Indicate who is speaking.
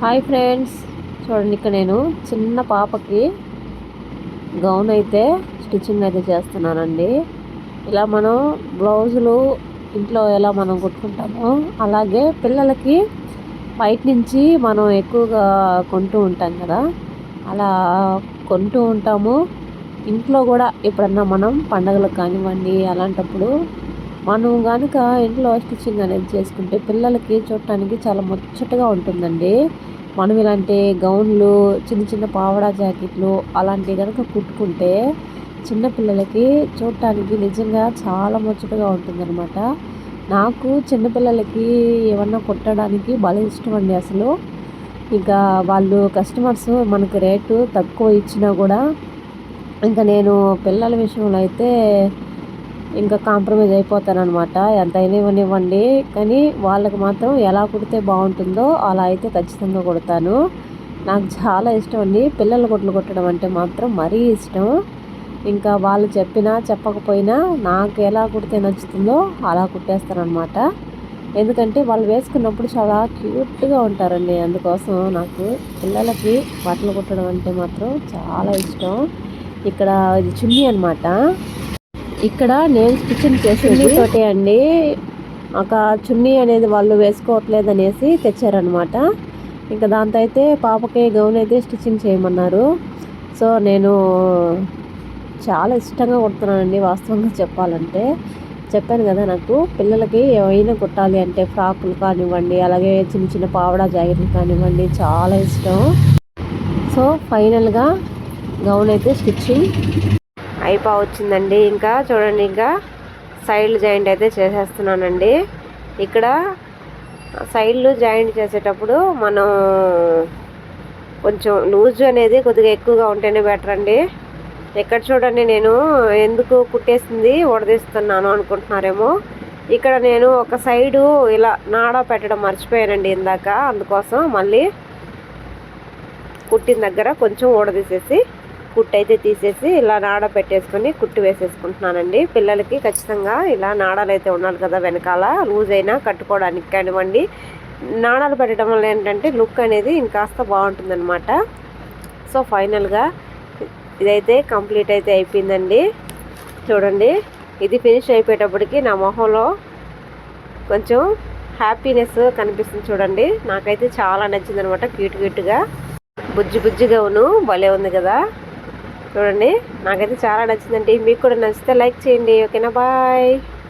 Speaker 1: Hi friends, చూడండి ఇక్కడ నేను చిన్న పాపకి గౌన్ అయితే స్టిచ్చింగ్ అయితే చేస్తున్నానండి. ఇలా మనం బ్లౌజులు ఇంట్లో ఎలా మనం కుట్టుకుంటామో అలాగే పిల్లలకి బయట నుంచి మనం ఎక్కువగా కొంటూ ఉంటాం కదా, అలా కొంటూ ఉంటాము. ఇంట్లో కూడా ఎప్పుడన్నా మనం పండగలకు కానివ్వండి అలాంటప్పుడు మనం కనుక ఇంట్లో స్టిచ్చింగ్ అనేది చేసుకుంటే పిల్లలకి చూడటానికి చాలా ముచ్చటగా ఉంటుందండి. మనం ఇలాంటి గౌన్లు, చిన్న చిన్న పావడా జాకెట్లు అలాంటివి కనుక కుట్టుకుంటే చిన్నపిల్లలకి చూడటానికి నిజంగా చాలా ముచ్చటగా ఉంటుందన్నమాట. నాకు చిన్నపిల్లలకి ఏమన్నా కుట్టడానికి భలే ఇష్టం అండి అసలు. ఇంకా వాళ్ళు కస్టమర్స్ మనకి రేటు తక్కువ ఇచ్చినా కూడా ఇంకా నేను పిల్లల విషయంలో అయితే ఇంకా కాంప్రమైజ్ అయిపోతానన్నమాట. ఎంతైనా ఇవ్వనివ్వండి, కానీ వాళ్ళకి మాత్రం ఎలా కుడితే బాగుంటుందో అలా అయితే ఖచ్చితంగా కుడతాను. నాకు చాలా ఇష్టం అండి పిల్లల కుట్లు కుట్టడం అంటే మాత్రం మరీ ఇష్టం. ఇంకా వాళ్ళు చెప్పినా చెప్పకపోయినా నాకు ఎలా కుడితే నచ్చుతుందో అలా కుట్టేస్తానన్నమాట. ఎందుకంటే వాళ్ళు వేసుకున్నప్పుడు చాలా క్యూట్గా ఉంటారండి. అందుకోసం నాకు పిల్లలకి బట్టలు కుట్టడం అంటే మాత్రం చాలా ఇష్టం. ఇక్కడ ఇది చున్నీ అనమాట. ఇక్కడ నేను స్టిచ్చింగ్ చేసింది తోటే అండి. ఒక చున్నీ అనేది వాళ్ళు వేసుకోవట్లేదు అనేసి తెచ్చారనమాట. ఇంకా దాంతో అయితే పాపకి గౌన్ అయితే స్టిచ్చింగ్ చేయమన్నారు. సో నేను చాలా ఇష్టంగా కుడుతున్నానండి వాస్తవంగా చెప్పాలంటే. చెప్పాను కదా, నాకు పిల్లలకి ఏమైనా కుట్టాలి అంటే ఫ్రాకులు కానివ్వండి, అలాగే చిన్న చిన్న పావడా జాకెట్లు కానివ్వండి చాలా ఇష్టం. సో ఫైనల్గా గౌన్ అయితే స్టిచ్చింగ్ వచ్చిందండి. ఇంకా చూడండి, ఇంకా సైడ్లు జాయింట్ అయితే చేసేస్తున్నానండి. ఇక్కడ సైడ్లు జాయింట్ చేసేటప్పుడు మనం కొంచెం లూజ్ అనేది కొద్దిగా ఎక్కువగా ఉంటేనే బెటర్ అండి. ఇక్కడ చూడండి, నేను ఎందుకు కుట్టేసింది ఉడదీస్తున్నాను అనుకుంటున్నారేమో. ఇక్కడ నేను ఒక సైడు ఇలా నాడా పెట్టడం మర్చిపోయానండి ఇందాక. అందుకోసం మళ్ళీ కుట్టిన దగ్గర కొంచెం ఊడదీసేసి కుట్టు అయితే తీసేసి ఇలా నాడ పెట్టేసుకొని కుట్టు వేసేసుకుంటున్నానండి. పిల్లలకి ఖచ్చితంగా ఇలా నాడాలు అయితే ఉండాలి కదా, వెనకాల లూజ్ అయినా కట్టుకోవడానికి కానివ్వండి. నాడాలు పెట్టడం వల్ల ఏంటంటే లుక్ అనేది ఇంకాస్త బాగుంటుందన్నమాట. సో ఫైనల్గా ఇదైతే కంప్లీట్ అయితే అయిపోయిందండి. చూడండి, ఇది ఫినిష్ అయిపోయేటప్పటికి నా మొహంలో కొంచెం హ్యాపీనెస్ కనిపిస్తుంది. చూడండి, నాకైతే చాలా నచ్చింది అనమాట. క్యూట్గా బుజ్జి బుజ్జిగా భలే ఉంది కదా. చూడండి, నాకైతే చాలా నచ్చిందండి. మీకు కూడా నచ్చితే లైక్ చేయండి. ఓకేనా, బాయ్.